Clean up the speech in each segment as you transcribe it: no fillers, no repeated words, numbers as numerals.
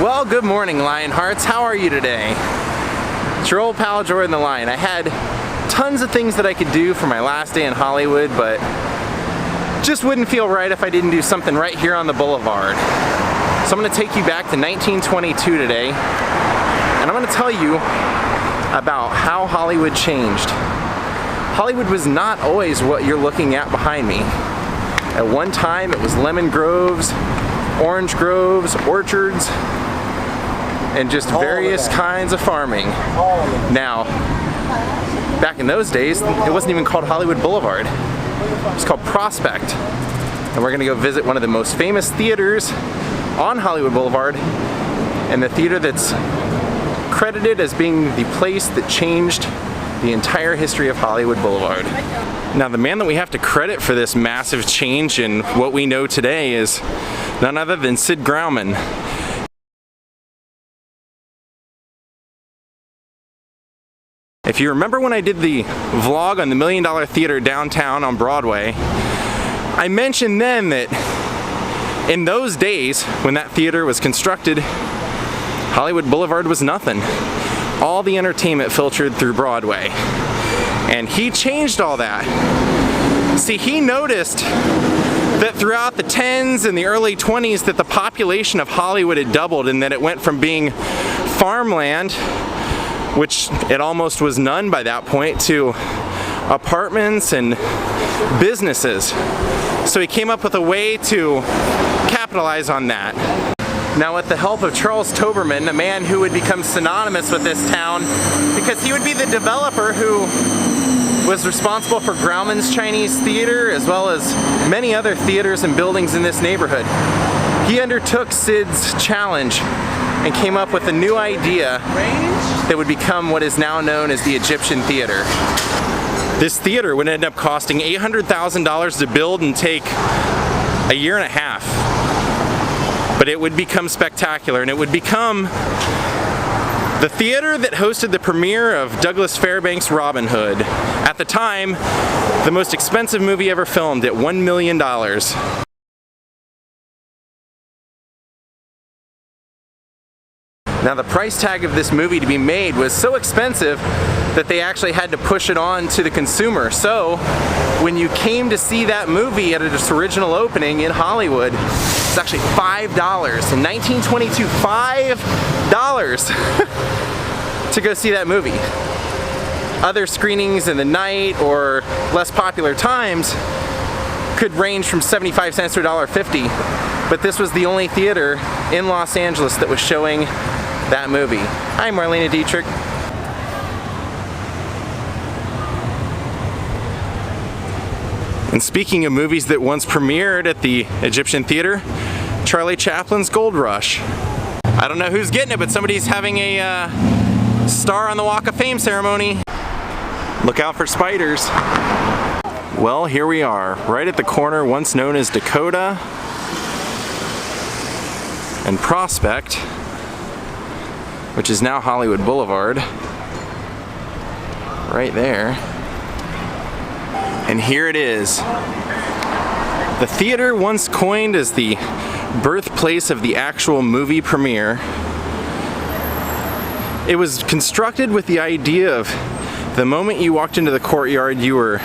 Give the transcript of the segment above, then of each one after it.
Well, good morning, Lionhearts. How are you today? It's your old pal Jordan the Lion. I had tons of things that I could do for my last day in Hollywood, but just wouldn't feel right if I didn't do something right here on the boulevard. So I'm going to take you back to 1922 today, and I'm going to tell you about how Hollywood changed. Hollywood was not always what you're looking at behind me. At one time it was lemon groves, orange groves, orchards, and just various kinds of farming. Now, back in those days, it wasn't even called Hollywood Boulevard. It was called Prospect. And we're gonna go visit one of the most famous theaters on Hollywood Boulevard, and the theater that's credited as being the place that changed the entire history of Hollywood Boulevard. Now, the man that we have to credit for this massive change in what we know today is none other than Sid Grauman. If you remember when I did the vlog on the $1 Million Theater downtown on Broadway, I mentioned then that in those days when that theater was constructed, Hollywood Boulevard was nothing. All the entertainment filtered through Broadway. And he changed all that. See, he noticed that throughout the 10s and the early 20s that the population of Hollywood had doubled, and that it went from being farmland, which it almost was none by that point, to apartments and businesses. So he came up with a way to capitalize on that. Now, with the help of Charles Toberman, a man who would become synonymous with this town because he would be the developer who was responsible for Grauman's Chinese Theater as well as many other theaters and buildings in this neighborhood. He undertook Sid's challenge and came up with a new idea that would become what is now known as the Egyptian Theater. This theater would end up costing $800,000 to build and take a year and a half. But it would become spectacular, and it would become the theater that hosted the premiere of Douglas Fairbanks' Robin Hood. At the time, the most expensive movie ever filmed at $1 million. Now, the price tag of this movie to be made was so expensive that they actually had to push it on to the consumer. So, when you came to see that movie at its original opening in Hollywood, it's actually $5. In 1922, $5 to go see that movie. Other screenings in the night or less popular times could range from 75 cents to $1.50, but this was the only theater in Los Angeles that was showing that movie. Hi, Marlena Dietrich. And speaking of movies that once premiered at the Egyptian Theater, Charlie Chaplin's Gold Rush. I don't know who's getting it, but somebody's having a star on the Walk of Fame ceremony. Look out for spiders. Well, here we are, right at the corner once known as Dakota and Prospect, which is now Hollywood Boulevard. Right there. And here it is. The theater, once coined as the birthplace of the actual movie premiere, it was constructed with the idea of the moment you walked into the courtyard, you were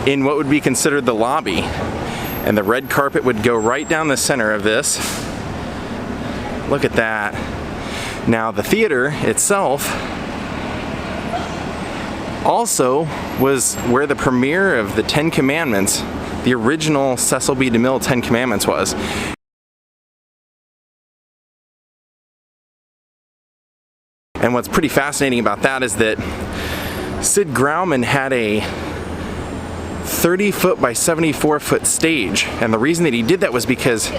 in what would be considered the lobby, and the red carpet would go right down the center of this. Look at that. Now, the theater itself also was where the premiere of the 10 Commandments, the original Cecil B. DeMille 10 Commandments, was. And what's pretty fascinating about that is that Sid Grauman had a 30-foot by 74-foot stage, and the reason that he did that was because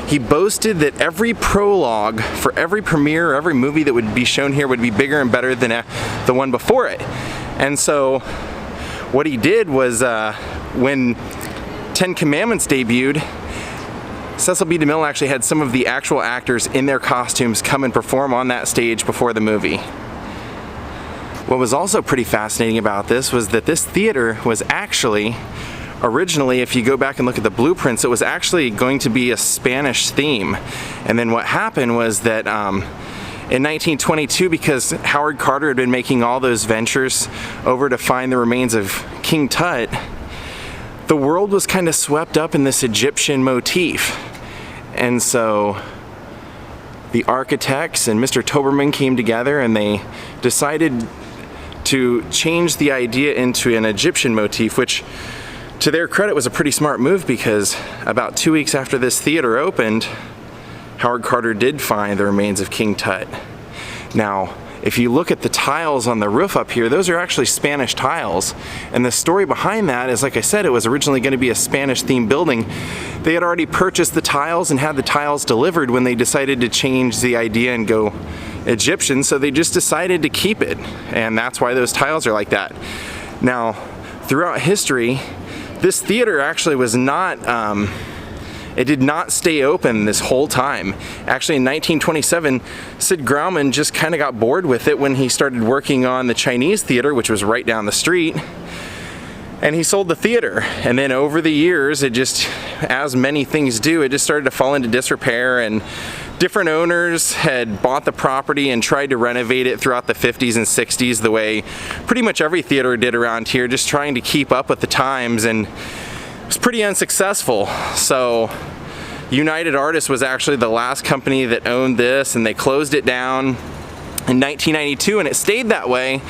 he boasted that every prologue for every premiere or every movie that would be shown here would be bigger and better than the one before it. And so what he did was when 10 Commandments debuted, Cecil B. DeMille actually had some of the actual actors in their costumes come and perform on that stage before the movie. What was also pretty fascinating about this was that this theater was actually originally, if you go back and look at the blueprints, it was actually going to be a Spanish theme. And then what happened was that in 1922, because Howard Carter had been making all those ventures over to find the remains of King Tut, the world was kind of swept up in this Egyptian motif. And so the architects and Mr. Toberman came together and they decided to change the idea into an Egyptian motif, which to their credit was a pretty smart move, because about 2 weeks after this theater opened, Howard Carter did find the remains of King Tut. Now, if you look at the tiles on the roof up here, those are actually Spanish tiles. And the story behind that is, like I said, it was originally going to be a Spanish-themed building. They had already purchased the tiles and had the tiles delivered when they decided to change the idea and go Egyptian, so they just decided to keep it. And that's why those tiles are like that. Now, throughout history, this theater actually was not, it did not stay open this whole time. Actually, in 1927, Sid Grauman just kind of got bored with it when he started working on the Chinese theater, which was right down the street, and he sold the theater. And then over the years, it just, as many things do, it just started to fall into disrepair, and different owners had bought the property and tried to renovate it throughout the 50s and 60s the way pretty much every theater did around here, just trying to keep up with the times, and it was pretty unsuccessful. So United Artists was actually the last company that owned this, and they closed it down in 1992, and it stayed that way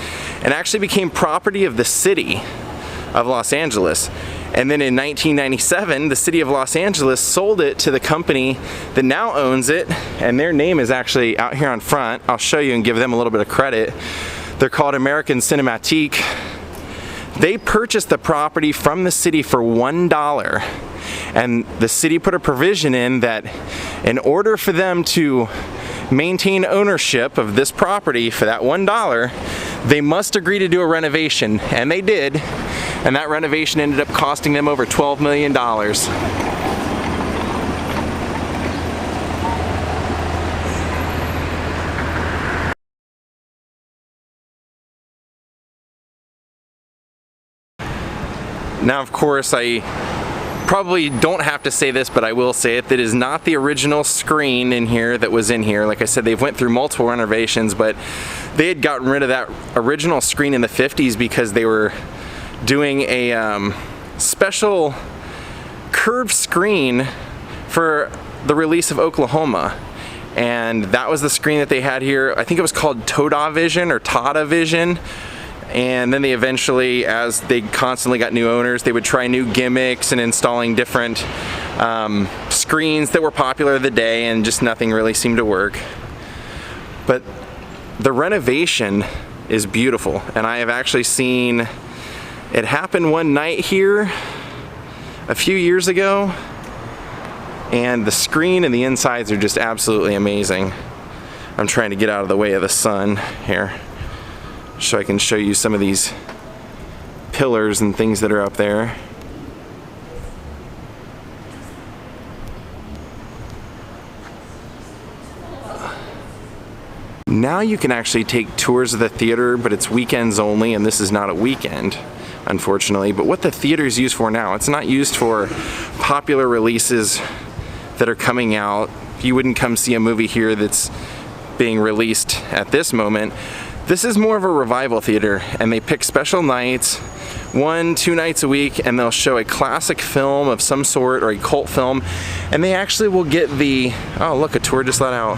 and actually became property of the city of Los Angeles. And then in 1997, the city of Los Angeles sold it to the company that now owns it, and their name is actually out here on front. I'll show you and give them a little bit of credit. They're called American Cinematique. They purchased the property from the city for $1, and the city put a provision in that in order for them to maintain ownership of this property for that $1, they must agree to do a renovation, and they did, and that renovation ended up costing them over $12 million. Now, of course, I probably don't have to say this, but I will say it. That is not the original screen in here that was in here. Like I said, they've went through multiple renovations, but they had gotten rid of that original screen in the 50s because they were doing a special curved screen for the release of Oklahoma. And that was the screen that they had here. I think it was called Toda Vision or Tada Vision. And then they eventually, as they constantly got new owners, they would try new gimmicks and installing different screens that were popular of the day, and just nothing really seemed to work. But the renovation is beautiful, and I have actually seen it happen one night here a few years ago, and the screen and the insides are just absolutely amazing. I'm trying to get out of the way of the sun here, so I can show you some of these pillars and things that are up there. Now you can actually take tours of the theater, but it's weekends only, and this is not a weekend, unfortunately. But what the theater is used for now, it's not used for popular releases that are coming out. You wouldn't come see a movie here that's being released at this moment. This is more of a revival theater, and they pick special nights, 1-2 nights a week, and they'll show a classic film of some sort or a cult film, and they actually will get the, oh look, a tour just let out.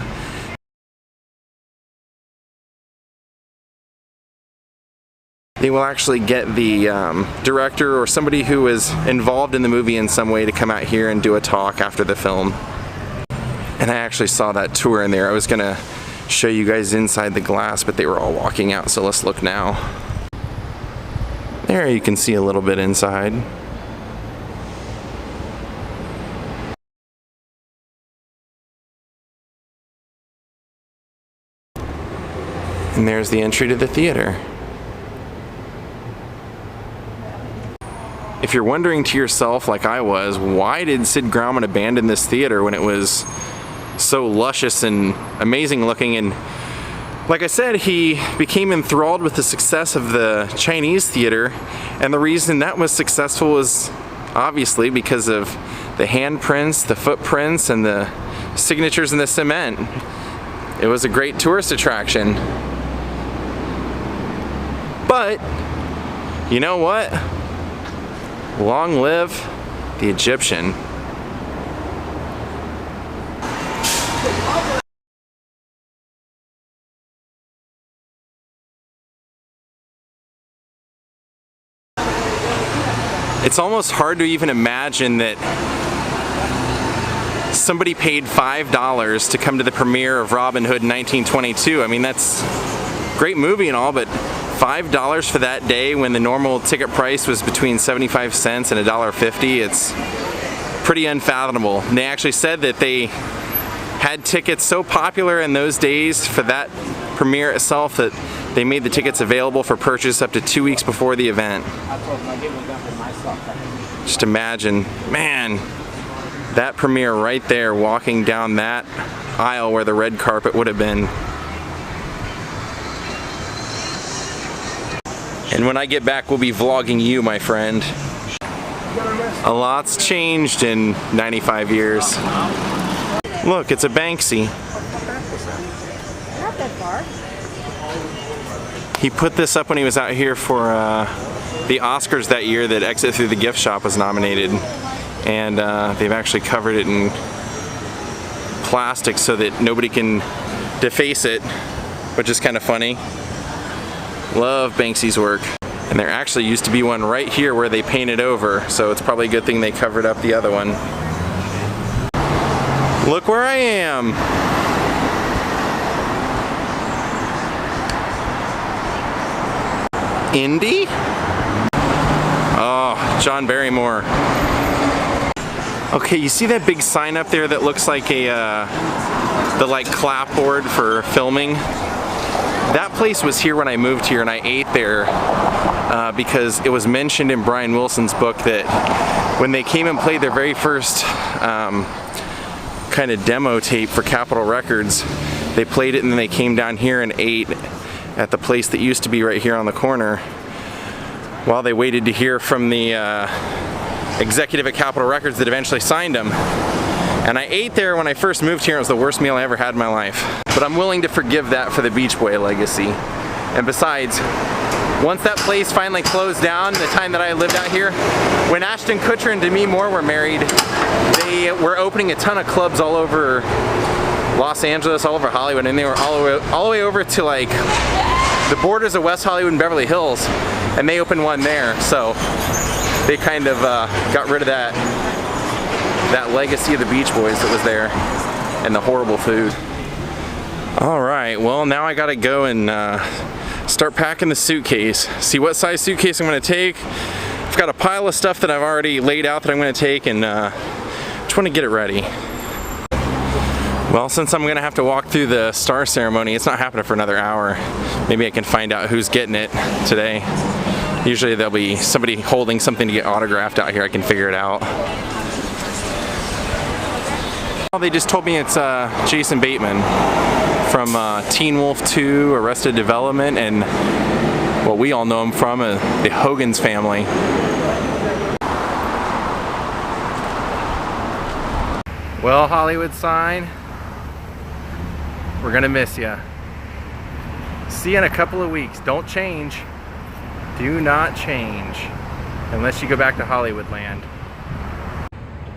They will actually get the director or somebody who was involved in the movie in some way to come out here and do a talk after the film. And I actually saw that tour in there. I was gonna show you guys inside the glass, but they were all walking out, so let's look now. There you can see a little bit inside. And there's the entry to the theater. If you're wondering to yourself, like I was, why did Sid Grauman abandon this theater when it was so luscious and amazing looking? And like I said, he became enthralled with the success of the Chinese theater, and the reason that was successful was obviously, because of the handprints, the footprints, and the signatures in the cement. It was a great tourist attraction. But, you know what? Long live the Egyptian. It's almost hard to even imagine that somebody paid $5 to come to the premiere of Robin Hood in 1922. I mean, that's a great movie and all, but $5 for that day when the normal ticket price was between 75 cents and $1.50, it's pretty unfathomable. And they actually said that they had tickets so popular in those days for that premiere itself that they made the tickets available for purchase up to 2 weeks before the event. Just imagine, man, that premiere right there, walking down that aisle where the red carpet would have been. And when I get back, we'll be vlogging you, my friend. A lot's changed in 95 years. Look, it's a Banksy. Not that far. He put this up when he was out here for the Oscars that year that Exit Through the Gift Shop was nominated. And they've actually covered it in plastic so that nobody can deface it, which is kind of funny. Love Banksy's work. And there actually used to be one right here where they painted over, so it's probably a good thing they covered up the other one. Look where I am! Indy? Oh, John Barrymore. Okay, you see that big sign up there that looks like a the clapboard for filming? That place was here when I moved here, and I ate there because it was mentioned in Brian Wilson's book that when they came and played their very first kind of demo tape for Capitol Records, they played it and then they came down here and ate at the place that used to be right here on the corner while they waited to hear from the executive at Capitol Records that eventually signed them. And I ate there when I first moved here. It was the worst meal I ever had in my life. But I'm willing to forgive that for the Beach Boy legacy. And besides, once that place finally closed down, the time that I lived out here, when Ashton Kutcher and Demi Moore were married, they were opening a ton of clubs all over Los Angeles, all over Hollywood, and they were all the way over to like the borders of West Hollywood and Beverly Hills, and they opened one there. So they kind of got rid of that legacy of the Beach Boys that was there, and the horrible food. Alright, well now I gotta go and start packing the suitcase. See what size suitcase I'm gonna take. I've got a pile of stuff that I've already laid out that I'm gonna take, and just wanna get it ready. Well, since I'm gonna have to walk through the star ceremony, it's not happening for another hour. Maybe I can find out who's getting it today. Usually there'll be somebody holding something to get autographed out here. I can figure it out. They just told me it's Jason Bateman from Teen Wolf 2, Arrested Development, and what we all know him from, the Hogan's Family. Well, Hollywood sign, we're gonna miss ya. See you in a couple of weeks. Don't change. Do not change. Unless you go back to Hollywood land.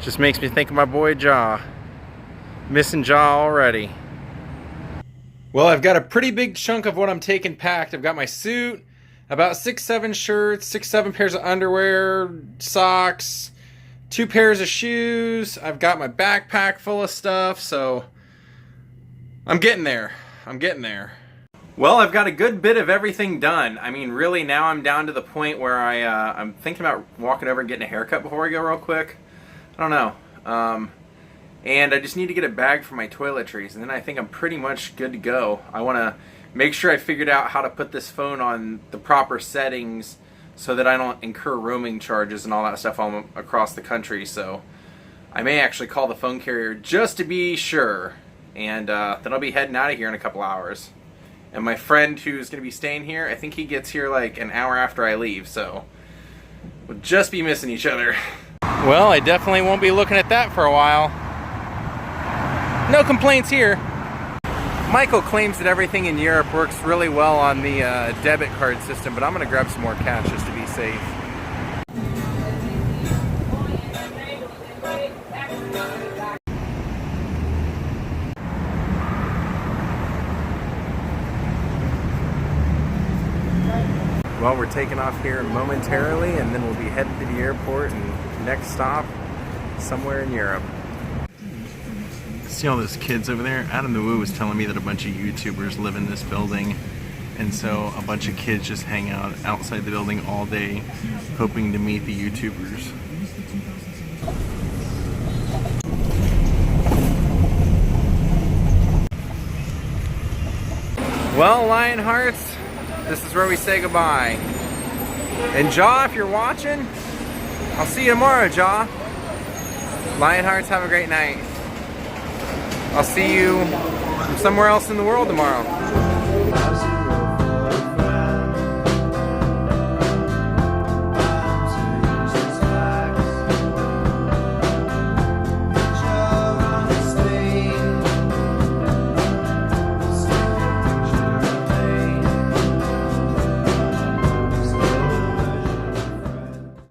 Just makes me think of my boy Jaw. Missing Jaw already. Well, I've got a pretty big chunk of what I'm taking packed. I've got my suit, about 6-7 shirts, 6-7 pairs of underwear, socks, 2 pairs of shoes. I've got my backpack full of stuff, so I'm getting there. I'm getting there. Well, I've got a good bit of everything done. I mean, really, now I'm down to the point where I'm thinking about walking over and getting a haircut before I go real quick. I don't know. And I just need to get a bag for my toiletries, and then I think I'm pretty much good to go. I want to make sure I figured out how to put this phone on the proper settings so that I don't incur roaming charges and all that stuff all across the country. So I may actually call the phone carrier just to be sure, and then I'll be heading out of here in a couple hours. And my friend who's going to be staying here, I think he gets here like an hour after I leave, so we'll just be missing each other. Well, I definitely won't be looking at that for a while. No complaints here. Michael claims that everything in Europe works really well on the debit card system, but I'm gonna grab some more cash just to be safe. Well, we're taking off here momentarily, and then we'll be headed to the airport, and next stop, somewhere in Europe. See all those kids over there? Adam the Woo was telling me that a bunch of YouTubers live in this building, and so a bunch of kids just hang out outside the building all day, hoping to meet the YouTubers. Well, Lionhearts, this is where we say goodbye. And Jaw, if you're watching, I'll see you tomorrow, Jaw. Lionhearts, have a great night. I'll see you from somewhere else in the world tomorrow.